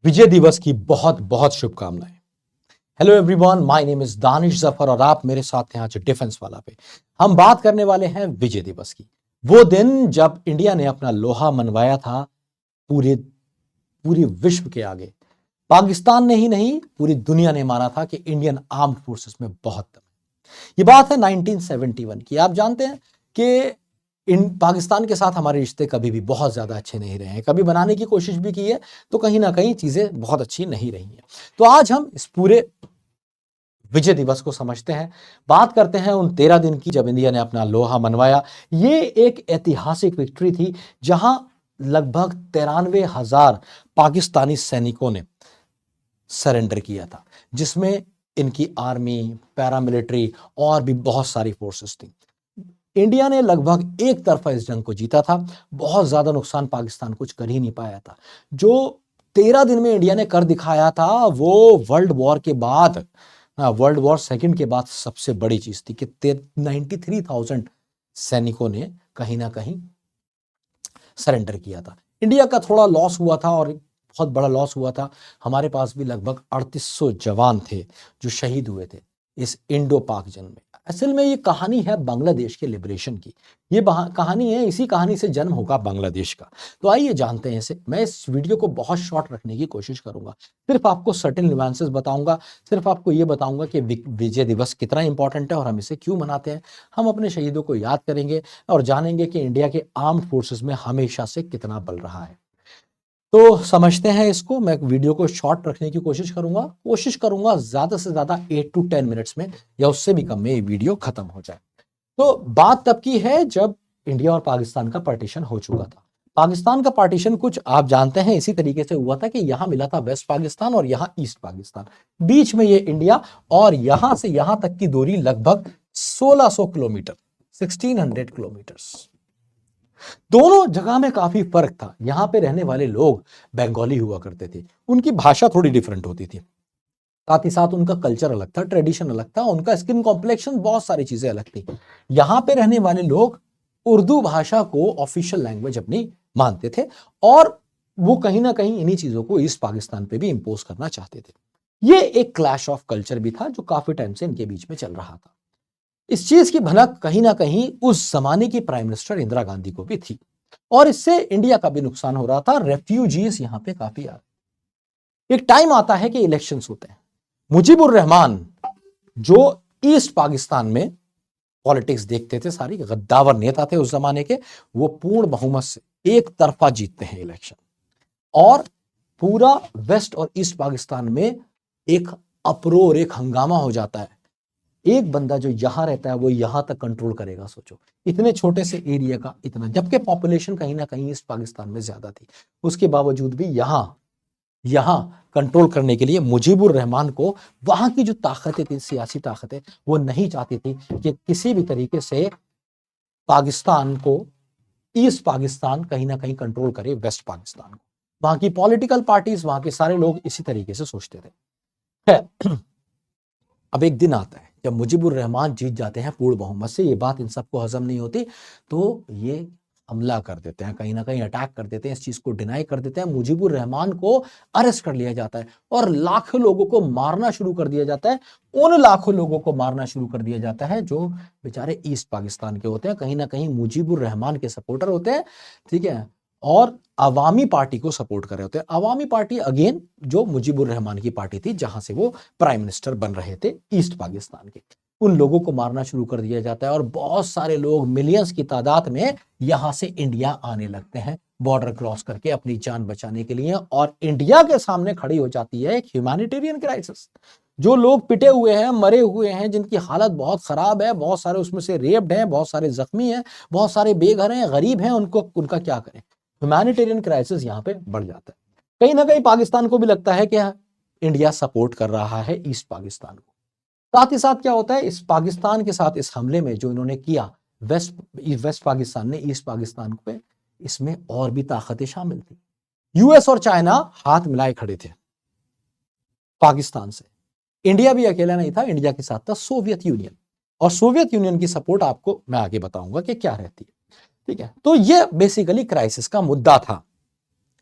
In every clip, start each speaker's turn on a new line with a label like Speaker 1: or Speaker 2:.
Speaker 1: विजय दिवस की बहुत बहुत शुभकामनाएं। Hello everyone, my name is Danish Zafar और आप मेरे साथ हैं आज डिफेंस वाला पे। हम बात करने वाले हैं विजय दिवस की। वो दिन जब इंडिया ने अपना लोहा मनवाया था पूरे पूरी विश्व के आगे। पाकिस्तान ने ही नहीं, पूरी दुनिया ने माना था कि इंडियन आर्म्ड फोर्सेस में बहुत दम है। ये बात है 1971 की। आप जानते हैं कि इन पाकिस्तान के साथ हमारे रिश्ते कभी भी बहुत ज्यादा अच्छे नहीं रहे हैं, कभी बनाने की कोशिश भी की है तो कहीं ना कहीं चीजें बहुत अच्छी नहीं रही हैं। तो आज हम इस पूरे विजय दिवस को समझते हैं, बात करते हैं उन 13 दिन की जब इंडिया ने अपना लोहा मनवाया। ये एक ऐतिहासिक विक्ट्री थी जहां लगभग 93,000 पाकिस्तानी सैनिकों ने सरेंडर किया था, जिसमें इनकी आर्मी, पैरामिलिट्री और भी बहुत सारी फोर्सेस थी। इंडिया ने लगभग एक तरफा इस जंग को जीता था। बहुत ज्यादा नुकसान पाकिस्तान कुछ कर ही नहीं पाया था। जो 13 दिन में इंडिया ने कर दिखाया था वो वर्ल्ड वॉर के बाद, वर्ल्ड वॉर सेकंड के बाद सबसे बड़ी चीज थी कि 93,000 सैनिकों ने कहीं ना कहीं सरेंडर किया था। इंडिया का थोड़ा लॉस हुआ था और बहुत बड़ा लॉस हुआ था। हमारे पास भी लगभग 3800 जवान थे जो शहीद हुए थे इस इंडो पाक जंग में। असल में ये कहानी है बांग्लादेश के लिबरेशन की। ये कहानी है, इसी कहानी से जन्म होगा बांग्लादेश का। तो आइए जानते हैं इसे। मैं इस वीडियो को बहुत शॉर्ट रखने की कोशिश करूंगा, सिर्फ आपको सर्टेन न्यूएंसेस बताऊंगा, सिर्फ आपको ये बताऊंगा कि विजय दिवस कितना इंपॉर्टेंट है और हम इसे क्यों मनाते हैं। हम अपने शहीदों को याद करेंगे और जानेंगे कि इंडिया के आर्म्ड फोर्सेस में हमेशा से कितना बल रहा है। तो समझते हैं इसको। मैं वीडियो को शॉर्ट रखने की कोशिश करूंगा ज्यादा से ज्यादा 8 to 10 मिनट्स में या उससे भी कम में ये वीडियो खत्म हो जाए। तो बात तब की है जब इंडिया और पाकिस्तान का पार्टीशन हो चुका था। पाकिस्तान का पार्टीशन कुछ आप जानते हैं इसी तरीके से हुआ था कि यहां मिला था वेस्ट पाकिस्तान और यहां ईस्ट पाकिस्तान, बीच में ये इंडिया, और यहां से यहां तक की दूरी लगभग 1600 किलोमीटर, 1600 किलोमीटर। दोनों जगह में काफी फर्क था। यहां पे रहने वाले लोग बंगाली हुआ करते थे, उनकी भाषा थोड़ी डिफरेंट होती थी, साथ ही साथ उनका कल्चर अलग था, ट्रेडिशन अलग था, उनका स्किन कॉम्प्लेक्शन, बहुत सारी चीजें अलग थी। यहां पे रहने वाले लोग उर्दू भाषा को ऑफिशियल लैंग्वेज अपनी मानते थे और वो कहीं ना कहीं इन्हीं चीजों को ईस्ट पाकिस्तान पे भी इंपोज करना चाहते थे। ये एक क्लैश ऑफ कल्चर भी था जो काफी टाइम से इनके बीच में चल रहा था। इस चीज की भनक कहीं ना कहीं उस जमाने की प्राइम मिनिस्टर इंदिरा गांधी को भी थी और इससे इंडिया का भी नुकसान हो रहा था। रेफ्यूजीज यहां पे काफी आ रहे। एक टाइम आता है कि इलेक्शंस होते हैं। मुजीबुर रहमान जो ईस्ट पाकिस्तान में पॉलिटिक्स देखते थे, सारी गद्दावर नेता थे उस जमाने के, वो पूर्ण बहुमत से एक तरफा जीतते हैं इलेक्शन और पूरा वेस्ट और ईस्ट पाकिस्तान में एक अप्रोर, एक हंगामा हो जाता है। एक बंदा जो यहां रहता है वो यहां तक कंट्रोल करेगा, सोचो, इतने छोटे से एरिया का इतना, जबकि पॉपुलेशन कहीं ना कहीं ईस्ट पाकिस्तान में ज्यादा थी। उसके बावजूद भी यहां यहां कंट्रोल करने के लिए मुजीबुर रहमान को वहां की जो ताकतें थी, सियासी ताकतें, वो नहीं चाहती थी कि किसी भी तरीके से पाकिस्तान को, ईस्ट पाकिस्तान कहीं ना कहीं कंट्रोल करे वेस्ट पाकिस्तान को। वहां की पॉलिटिकल पार्टीज, वहां के सारे लोग इसी तरीके से सोचते थे। अब एक दिन आता है जब मुजीबुर रहमान जीत जाते हैं पूर्ण बहुमत से। ये बात इन सबको हजम नहीं होती तो ये हमला कर देते हैं, कहीं ना कहीं अटैक कर देते हैं, इस चीज को डिनाई कर देते हैं। मुजीबुर रहमान को अरेस्ट कर लिया जाता है और लाखों लोगों को मारना शुरू कर दिया जाता है। उन लाखों लोगों को मारना शुरू कर दिया जाता है जो बेचारे ईस्ट पाकिस्तान के होते हैं, कहीं ना कहीं मुजीबुर रहमान के सपोर्टर होते हैं, ठीक है, और अवामी पार्टी को सपोर्ट कर रहे होते हैं। अवामी पार्टी अगेन जो मुजीबुर रहमान की पार्टी थी, जहां से वो प्राइम मिनिस्टर बन रहे थे ईस्ट पाकिस्तान के। उन लोगों को मारना शुरू कर दिया जाता है और बहुत सारे लोग, मिलियंस की तादाद में, यहां से इंडिया आने लगते हैं बॉर्डर क्रॉस करके अपनी जान बचाने के लिए। और इंडिया के सामने खड़ी हो जाती है एक ह्यूमैनिटेरियन क्राइसिस। जो लोग पिटे हुए हैं, मरे हुए हैं, जिनकी हालत बहुत खराब है, बहुत सारे उसमें से रेप्ड हैं, बहुत सारे जख्मी हैं, बहुत सारे बेघर हैं, गरीब हैं, उनका क्या करें। ह्यूमैनिटेरियन क्राइसिस यहां पे बढ़ जाता है। कहीं ना कहीं पाकिस्तान को भी लगता है कि इंडिया सपोर्ट कर रहा है ईस्ट पाकिस्तान को। साथ ही साथ क्या होता है, इस पाकिस्तान के साथ इस हमले में जो इन्होंने किया वेस्ट पाकिस्तान ने ईस्ट पाकिस्तान पे, इसमें और भी ताकतें शामिल थी। यूएस और चाइना हाथ मिलाए खड़े थे पाकिस्तान से। इंडिया भी अकेला नहीं था, इंडिया के साथ था सोवियत यूनियन, और सोवियत यूनियन की सपोर्ट आपको मैं आगे बताऊंगा कि क्या रहती है, ठीक है। तो ये बेसिकली क्राइसिस का मुद्दा था।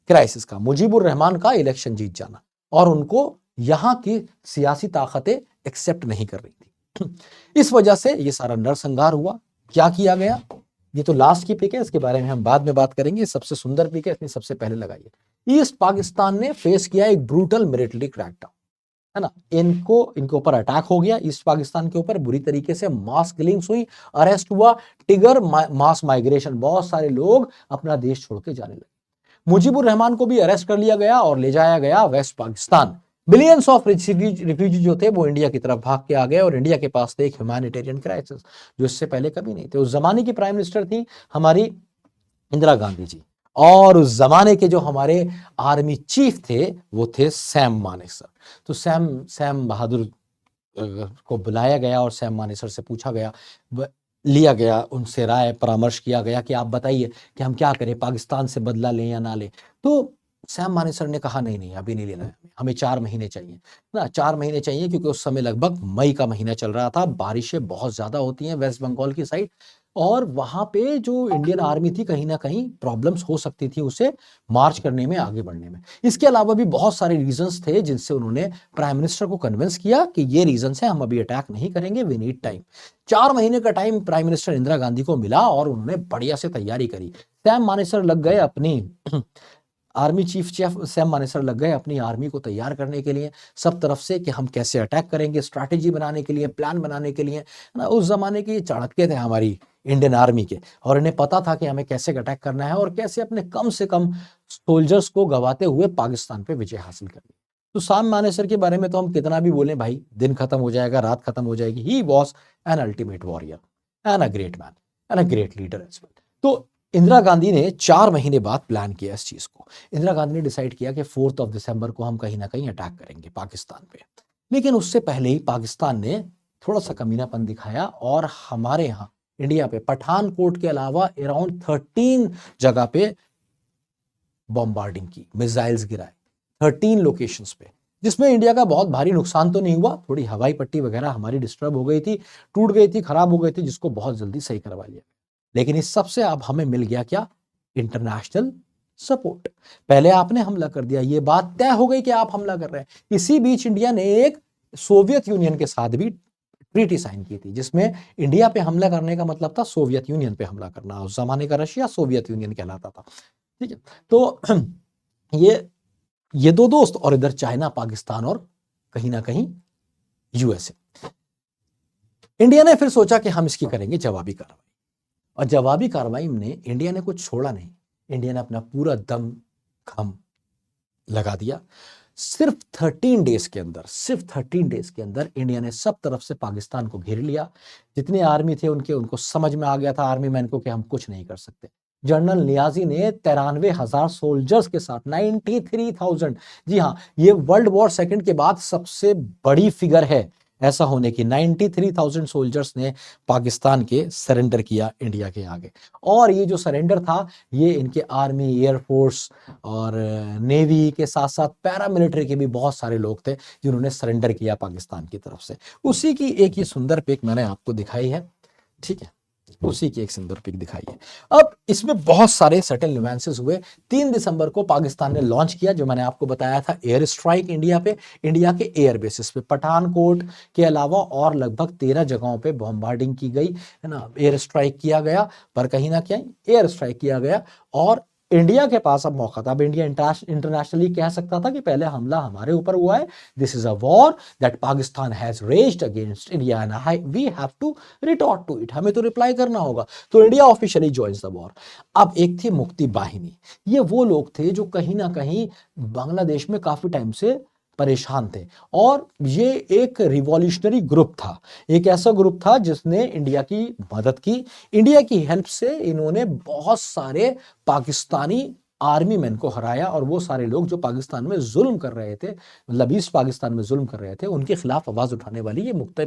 Speaker 1: क्राइसिस का, मुजीबुर रहमान का इलेक्शन जीत जाना, और उनको यहां की सियासी ताकतें एक्सेप्ट नहीं कर रही थी। इस वजह से ये सारा नरसंहार हुआ। क्या किया गया, ये तो लास्ट की पिक है, इसके बारे में हम बाद में बात करेंगे। सबसे सुंदर पिक है, इसमें सबसे पहले लगाइए। ईस्ट पाकिस्तान ने फेस किया एक ब्रूटल मिलिट्री क्रैकडाउन, है ना। इनके ऊपर अटैक हो गया, ईस्ट पाकिस्तान के ऊपर बुरी तरीके से मास किलिंग्स हुई, अरेस्ट हुआ, टिगर मास माइग्रेशन, बहुत सारे लोग अपना देश छोड़ के जाने लगे। मुजीबुर रहमान को भी अरेस्ट कर लिया गया और ले जाया गया west Pakistan. Billions of refugee जो थे वो इंडिया की तरफ भाग के आ गए, और इंडिया के पास थे एक ह्यूमैनिटेरियन क्राइसिस जो इससे पहले कभी नहीं थे। उस जमाने की प्राइम मिनिस्टर थी हमारी इंदिरा गांधी जी, और उस जमाने के जो हमारे आर्मी चीफ थे वो थे सैम मानेसर। तो सैम बहादुर को बुलाया गया और सैम मानेसर से पूछा गया, लिया गया, उनसे राय परामर्श किया गया कि आप बताइए कि हम क्या करें, पाकिस्तान से बदला लें या ना लें। तो सैम मानेसर ने कहा नहीं नहीं, अभी नहीं लेना है, हमें 4 महीने चाहिए ना, 4 महीने चाहिए, क्योंकि उस समय लगभग मई का महीना चल रहा था, बारिशें बहुत ज्यादा होती हैं वेस्ट बंगाल की साइड, और वहां पे जो इंडियन आर्मी थी कहीं ना कहीं प्रॉब्लम्स हो सकती थी उसे मार्च करने में, आगे बढ़ने में। इसके अलावा भी बहुत सारे रीजंस थे जिनसे उन्होंने प्राइम मिनिस्टर को कन्विंस किया कि ये रीजंस है, हम अभी अटैक नहीं करेंगे, वी नीड टाइम। 4 महीने का time prime minister Indira Gandhi को मिला और उन्होंने बढ़िया से तैयारी करी। सैम मानेसर लग गए अपनी आर्मी चीफ सैम मानेसर लग गए अपनी आर्मी को तैयार करने के लिए सब तरफ से, कि हम कैसे अटैक करेंगे, स्ट्रैटेजी बनाने के लिए, प्लान बनाने के लिए, ना। उस जमाने के चाणक्य थे हमारी इंडियन आर्मी के, और इन्हें पता था कि हमें कैसे अटैक करना है और कैसे अपने कम से कम सोल्जर्स को गवाते हुए पाकिस्तान पे विजय हासिल करनी। तो सैम मानेसर के बारे में तो हम कितना भी बोलें भाई, दिन खत्म हो जाएगा, रात खत्म हो जाएगी। He was an ultimate warrior and a great man and a great leader as well. तो इंदिरा गांधी ने 4 महीने बाद प्लान किया इस चीज को। इंदिरा गांधी ने डिसाइड किया कि 4 दिसंबर को हम कहीं ना कहीं अटैक करेंगे पाकिस्तान पे। लेकिन उससे पहले ही पाकिस्तान ने थोड़ा सा कमीनापन दिखाया और हमारे यहाँ इंडिया पे पठानकोट के अलावा अराउंड 13 जगह पे बॉम्बार्डिंग की, मिसाइल्स गिराए 13 लोकेशंस पे, जिसमें इंडिया का बहुत भारी नुकसान तो नहीं हुआ, थोड़ी हवाई पट्टी वगैरह हमारी डिस्टर्ब हो गई थी, टूट गई थी, खराब हो गई थी, जिसको बहुत जल्दी सही करवा लिया। लेकिन इस सबसे अब हमें मिल गया क्या, इंटरनेशनल सपोर्ट। पहले आपने हमला कर दिया, ये बात तय हो गई कि आप हमला कर रहे हैं। इसी बीच इंडिया ने एक सोवियत यूनियन के साथ भी ट्रीटी साइन की थी, जिसमें इंडिया पे हमला करने का मतलब था सोवियत यूनियन पे हमला करना। उस जमाने का रशिया सोवियत यूनियन कहलाता था, ठीक है। तो ये दो दोस्त, और इधर चाइना, पाकिस्तान और कहीं ना कहीं यूएसए। इंडिया ने फिर सोचा कि हम इसकी करेंगे जवाबी कार्रवाई, और जवाबी कार्रवाई में इंडिया ने कुछ छोड़ा नहीं, इंडिया ने अपना पूरा दम खम लगा दिया। सिर्फ 13 डेज के अंदर इंडिया ने सब तरफ से पाकिस्तान को घेर लिया। जितने आर्मी थे उनको समझ में आ गया था, आर्मी मैन को, कि हम कुछ नहीं कर सकते। जनरल नियाजी ने 93,000 सोल्जर्स के साथ 93,000, जी हाँ, ये वर्ल्ड वॉर सेकंड के बाद सबसे बड़ी फिगर है ऐसा होने की। 93,000 सोल्जर्स ने पाकिस्तान के सरेंडर किया इंडिया के आगे। और ये जो सरेंडर था, ये इनके आर्मी, एयरफोर्स और नेवी के साथ साथ पैरामिलिट्री के भी बहुत सारे लोग थे जिन्होंने सरेंडर किया पाकिस्तान की तरफ से। उसी की एक ये सुंदर पिक मैंने आपको दिखाई है, ठीक है, उसी की एक सुंदर पिक दिखाई है। अब इसमें बहुत सारे सटल न्यूएंसेस हुए। 3 दिसंबर को पाकिस्तान ने लॉन्च किया, जो मैंने आपको बताया था, एयर स्ट्राइक इंडिया पे, इंडिया के एयर बेसिस पे। पठानकोट के अलावा और लगभग 13 जगहों पे बॉम्बार्डिंग की गई, है ना, एयर स्ट्राइक किया गया, पर कहीं ना कहीं एयर स्ट्राइक किया गया। और इंडिया के पास अब मौका था, अब इंडिया इंटरनेशनली कह सकता था कि पहले हमला हमारे ऊपर हुआ है, this is a war that Pakistan has raised against India and we have to retort to it, हमें तो रिप्लाई करना होगा। तो India officially joins the war. अब एक थी मुक्ति बाहिनी, ये वो लोग थे जो कहीं ना कहीं बांग्लादेश में काफी टाइम से परेशान थे, और ये एक रिवॉल्यूशनरी ग्रुप था, एक ऐसा ग्रुप था जिसने इंडिया की मदद की। इंडिया की हेल्प से इन्होंने बहुत सारे पाकिस्तानी आर्मी मैन को हराया, और वो सारे लोग जो पाकिस्तान में जुल्म कर रहे थे, मतलब ईस्ट पाकिस्तान में जुल्म कर रहे थे, उनके खिलाफ आवाज उठाने वाली ये मुक्ति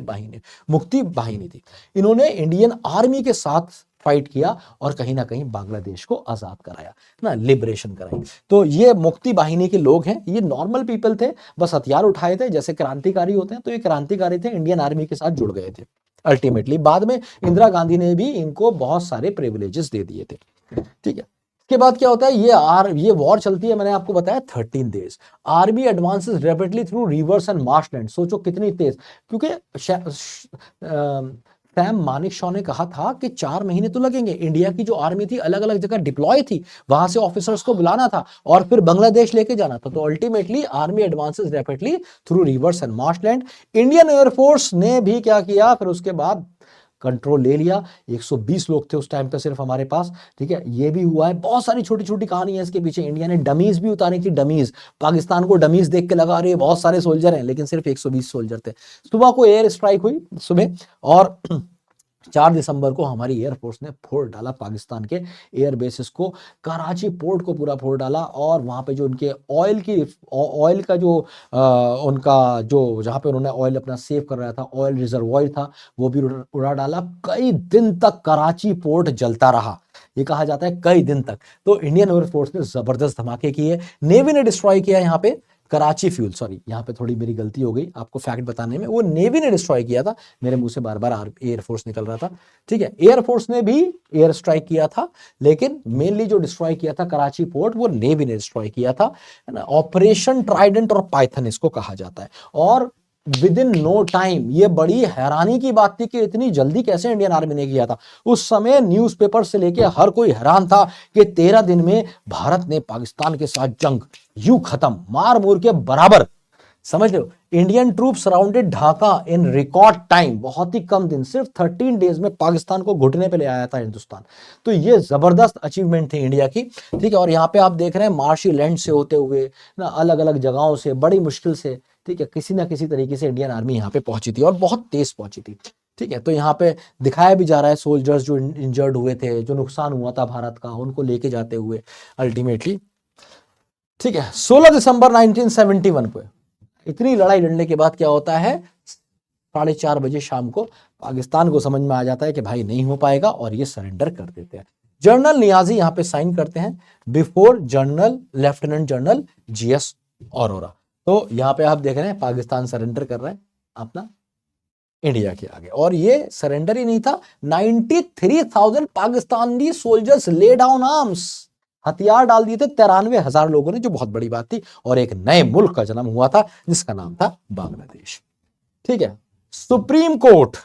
Speaker 1: बाहिनी थी। इन्होंने इंडियन आर्मी के साथ फाइट किया और कहीं ना कहीं बांग्लादेश को आजाद कराया ना, लिबरेशन कराई। तो ये मुक्ति बाहिनी के लोग हैं, ये नॉर्मल पीपल थे, बस हथियार उठाए थे, जैसे क्रांतिकारी होते हैं, तो ये क्रांतिकारी थे, इंडियन आर्मी के साथ जुड़ गए थे। अल्टीमेटली बाद में इंदिरा गांधी ने भी इनको बहुत सारे प्रिविलेजेस दे दिए थे, ठीक है। के बाद क्या होता है, ये वॉर चलती है, मैंने आपको बताया 13 days. Army advances rapidly through reverse and marshland. सोचो कितनी तेज, क्योंकि सैम मानेकशॉ ने कहा था कि 4 महीने तो लगेंगे। इंडिया की जो आर्मी थी अलग अलग जगह डिप्लॉय थी, वहां से ऑफिसर्स को बुलाना था और फिर बांग्लादेश लेके जाना था। तो ultimately army advances rapidly through reverse and marshland. Indian air force ने भी क्या किया, फिर उसके बाद कंट्रोल ले लिया। 120 लोग थे उस टाइम पे सिर्फ हमारे पास, ठीक है। ये भी हुआ है, बहुत सारी छोटी छोटी कहानी है इसके पीछे। इंडिया ने डमीज भी उतारी थी, डमीज। पाकिस्तान को डमीज देख के लगा रहे बहुत सारे सोल्जर हैं, लेकिन सिर्फ 120 सोल्जर थे। सुबह को एयर स्ट्राइक हुई सुबह, और 4 दिसंबर को हमारी एयरफोर्स ने फोड़ डाला पाकिस्तान के एयर बेसिस को, कराची पोर्ट को पूरा फोड़ डाला। और वहां पे जो उनके ऑयल का जो उनका जो जहां पे उन्होंने ऑयल अपना सेव कर रहा था, ऑयल रिजर्वॉयर था, वो भी उड़ा डाला। कई दिन तक कराची पोर्ट जलता रहा, ये कहा जाता है कई दिन तक। तो इंडियन एयरफोर्स ने जबरदस्त धमाके किए। नेवी ने डिस्ट्रॉय किया यहाँ पे कराची फ्यूल, सॉरी यहाँ पे थोड़ी मेरी गलती हो गई आपको फैक्ट बताने में, वो नेवी ने डिस्ट्रॉय किया था, मेरे मुंह से बार बार एयरफोर्स निकल रहा था, ठीक है। एयरफोर्स ने भी एयर स्ट्राइक किया था, लेकिन मेनली जो डिस्ट्रॉय किया था कराची पोर्ट, वो नेवी ने डिस्ट्रॉय किया था, है ना। ऑपरेशन ट्राइडेंट और पाइथन इसको कहा जाता है। और विद इन नो टाइम, ये बड़ी हैरानी की बात थी कि इतनी जल्दी कैसे इंडियन आर्मी ने किया था। उस समय न्यूज़पेपर से लेके हर कोई हैरान था कि 13 दिन में भारत ने पाकिस्तान के साथ जंग यूं खत्म, मार मूर के बराबर, समझ लो। Indian troop surrounded Dhaka in record time, बहुत ही कम दिन, सिर्फ 13 डेज में पाकिस्तान को घुटने पे ले आया था हिंदुस्तान। तो ये जबरदस्त अचीवमेंट थी इंडिया की, ठीक है। और यहाँ पे आप देख रहे हैं मार्शी लैंड से होते हुए ना, अलग अलग जगहों से बड़ी मुश्किल से, ठीक है, किसी ना किसी तरीके से इंडियन आर्मी यहाँ पे पहुंची थी और बहुत तेज पहुंची थी, ठीक है। तो यहाँ पे दिखाया भी जा रहा है सोल्जर्स जो इंजर्ड हुए थे, जो नुकसान हुआ था भारत का, उनको लेके जाते हुए अल्टीमेटली, ठीक है। 16 दिसंबर 1971 को इतनी लड़ाई लड़ने के बाद क्या होता है, 4:30 बजे शाम को पाकिस्तान को समझ में आ जाता है कि भाई नहीं हो पाएगा, और ये सरेंडर कर देते हैं। जनरल नियाजी यहाँ पे साइन करते हैं before general lieutenant general GS Arora. तो यहाँ पे आप देख रहे हैं पाकिस्तान सरेंडर कर रहा है अपना इंडिया के आगे। और ये सरेंडर ही नहीं था, 93,000 Pakistani soldiers lay down arms, हथियार डाल दिए थे 93,000 लोगों ने, जो बहुत बड़ी बात थी। और एक नए मुल्क का जन्म हुआ था जिसका नाम था बांग्लादेश, ठीक है। सुप्रीम कोर्ट,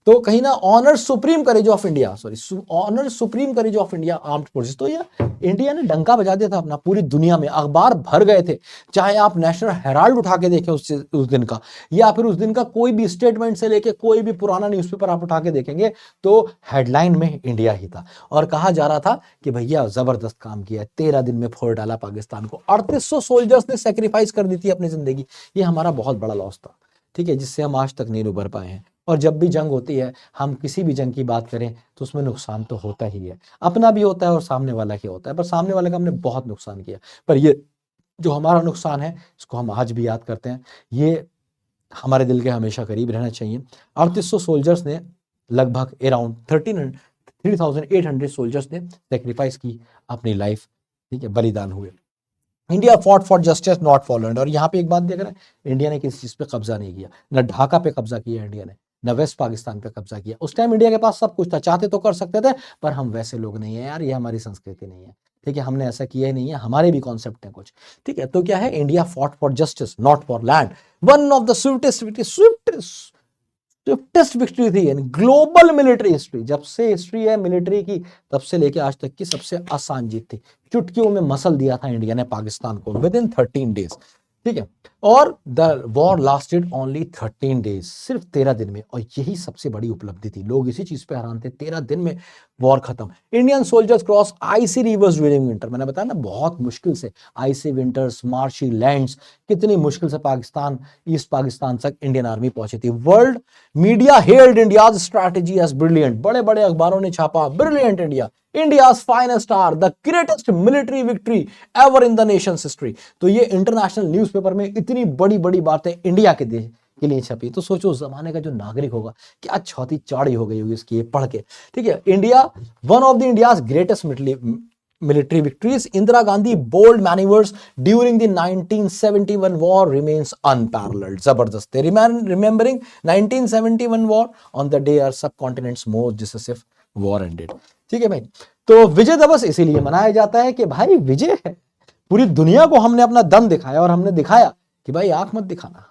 Speaker 1: तो कहीं ना honour supreme courage of India, sorry honour supreme courage of India armed forces. तो ये इंडिया ने डंका बजा दिया था अपना पूरी दुनिया में, अखबार भर गए थे। चाहे आप नेशनल हेराल्ड उठा के देखें उस दिन का, या फिर उस दिन का कोई भी स्टेटमेंट से लेके कोई भी पुराना न्यूज़पेपर आप उठा के देखेंगे तो हेडलाइन में इंडिया ही था। और कहा जा रहा था कि भैया जबरदस्त काम किया, 13 दिन में फोड़ डाला पाकिस्तान को। 3800 सोल्जर्स ने सेक्रीफाइस कर दी थी अपनी जिंदगी। ये हमारा बहुत बड़ा लॉस था, ठीक है, जिससे हम आज तक नहीं उभर पाए हैं। और जब भी जंग होती है, हम किसी भी जंग की बात करें तो उसमें नुकसान तो होता ही है, अपना भी होता है और सामने वाला की होता है। पर सामने वाले का हमने बहुत नुकसान किया, पर ये जो हमारा नुकसान है इसको हम आज भी याद करते हैं। ये हमारे दिल के हमेशा करीब रहना चाहिए। 3800 सोल्जर्स ने लगभग अराउंड 3,800 सोल्जर्स ने सेक्रीफाइस की अपनी लाइफ, ठीक है, बलिदान हुए। India fought for justice not for land. और यहाँ पे एक बात देख रहे हैं, इंडिया ने किसी चीज पे कब्जा नहीं किया, न ढाका पे कब्जा किया इंडिया ने, न वेस्ट पाकिस्तान पे कब्जा किया। उस टाइम इंडिया के पास सब कुछ था, चाहते तो कर सकते थे, पर हम वैसे लोग नहीं है यार, ये हमारी संस्कृति नहीं है, ठीक है, हमने ऐसा किया ही नहीं है, हमारे भी कॉन्सेप्ट है कुछ, ठीक है। तो क्या है, India fought for justice not for land. One of the swiftest victory थी इन ग्लोबल मिलिट्री हिस्ट्री। जब से हिस्ट्री है मिलिट्री की, तब से लेके आज तक की सबसे आसान जीत थी। चुटकियों में मसल दिया था इंडिया ने पाकिस्तान को विद इन 13 डेज, ठीक है। और the war lasted only 13 days, सिर्फ 13 दिन में। और यही सबसे बड़ी उपलब्धि थी, लोग इसी चीज पे हैरान थे, 13 दिन में वॉर खत्म। Indian soldiers cross IC reverse during winter. मैंने बताया ना, बहुत मुश्किल से आईसी विंटर्स, मार्शी लैंड्स, कितनी मुश्किल से पाकिस्तान, ईस्ट पाकिस्तान तक इंडियन आर्मी पहुंची थी। World media held India's strategy as brilliant. बड़े बड़े अखबारों ने छापा, brilliant India, India's finest star, the greatest military victory ever in the nation's history। तो ये इंटरनेशनल न्यूज़पेपर में इतनी बड़ी बड़ी बातें इंडिया के देश के लिए छपी। तो सोचो उस जमाने का जो नागरिक होगा क्या छौती चाड़ी हो गई होगी उसकी ये पढ़ के, ठीक है। India one of the India's greatest military victories, Indira Gandhi bold maneuvers during the 1971 war remains unparalleled। जबरदस्त, remembering 1971 war on the day our subcontinent's most decisive war ended, ठीक है भाई। तो विजय दिवस इसीलिए मनाया जाता है कि भाई विजय है, पूरी दुनिया को हमने अपना दम दिखाया और हमने दिखाया कि भाई आंख मत दिखाना,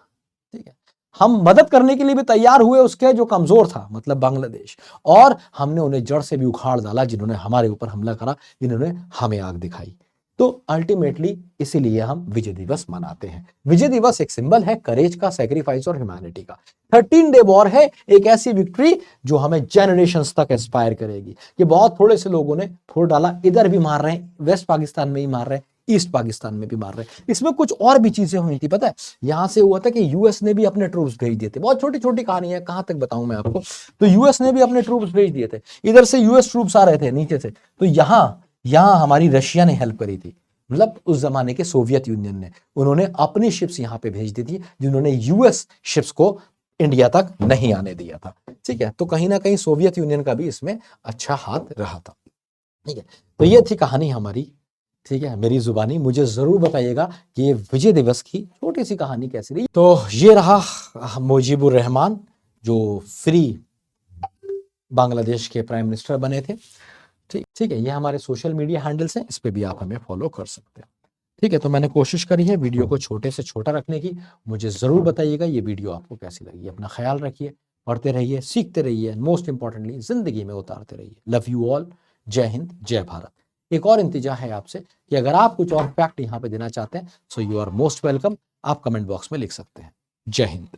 Speaker 1: ठीक है। हम मदद करने के लिए भी तैयार हुए उसके जो कमजोर था, मतलब बांग्लादेश, और हमने उन्हें जड़ से भी उखाड़ डाला जिन्होंने हमारे ऊपर हमला करा, जिन्होंने हमें आग दिखाई। तो अल्टीमेटली इसीलिए हम विजय दिवस मनाते हैं। विजय दिवस एक सिंबल है करेज का, सेक्रीफाइस और ह्यूमैनिटी का। 13 डे वॉर है एक ऐसी विक्ट्री जो हमें जनरेशंस तक इंस्पायर करेगी। ये बहुत थोड़े से लोगों ने फोड़ डाला, इधर भी मार रहे हैं, वेस्ट पाकिस्तान में ही मार रहे हैं, ईस्ट पाकिस्तान में भी मार रहे हैं। इसमें कुछ और भी चीजें हुई थी, पता है। यहां से हुआ था कि यूएस ने भी अपने ट्रूप्स भेज दिए थे। बहुत छोटी छोटी कहानी है, कहां तक बताऊं मैं आपको। तो यूएस ने भी अपने ट्रूप्स भेज दिए थे, इधर से यूएस ट्रूप्स आ रहे थे नीचे से, तो यहां हमारी रशिया ने हेल्प करी थी, मतलब उस जमाने के सोवियत यूनियन ने, उन्होंने अपनी शिप्स यहां पे भेज दी थी, जिन्होंने यूएस शिप्स को इंडिया तक नहीं आने दिया था, ठीक है। तो कहीं ना कहीं सोवियत यूनियन का भी इसमें अच्छा हाथ रहा था, ठीक है। तो ये थी कहानी हमारी, ठीक है, मेरी जुबानी। मुझे जरूर बताइएगा कि ये विजय दिवस की छोटी सी कहानी कैसी रही। तो ये रहा मुजीबुर रहमान, जो फ्री बांग्लादेश के प्राइम मिनिस्टर बने थे, ठीक है। ये हमारे सोशल मीडिया हैंडल्स हैं, इस पे भी आप हमें फॉलो कर सकते हैं, ठीक है। तो मैंने कोशिश करी है वीडियो को छोटे से छोटा रखने की। मुझे जरूर बताइएगा ये वीडियो आपको कैसी लगी। अपना ख्याल रखिए, पढ़ते रहिए, सीखते रहिए, मोस्ट इंपॉर्टेंटली जिंदगी में उतारते रहिए। Love you all. जय हिंद, जय भारत। एक और इंतजा है आपसे कि अगर आप कुछ और फैक्ट यहाँ पे देना चाहते हैं, so you are most welcome. आप कमेंट बॉक्स में लिख सकते हैं। जय हिंद।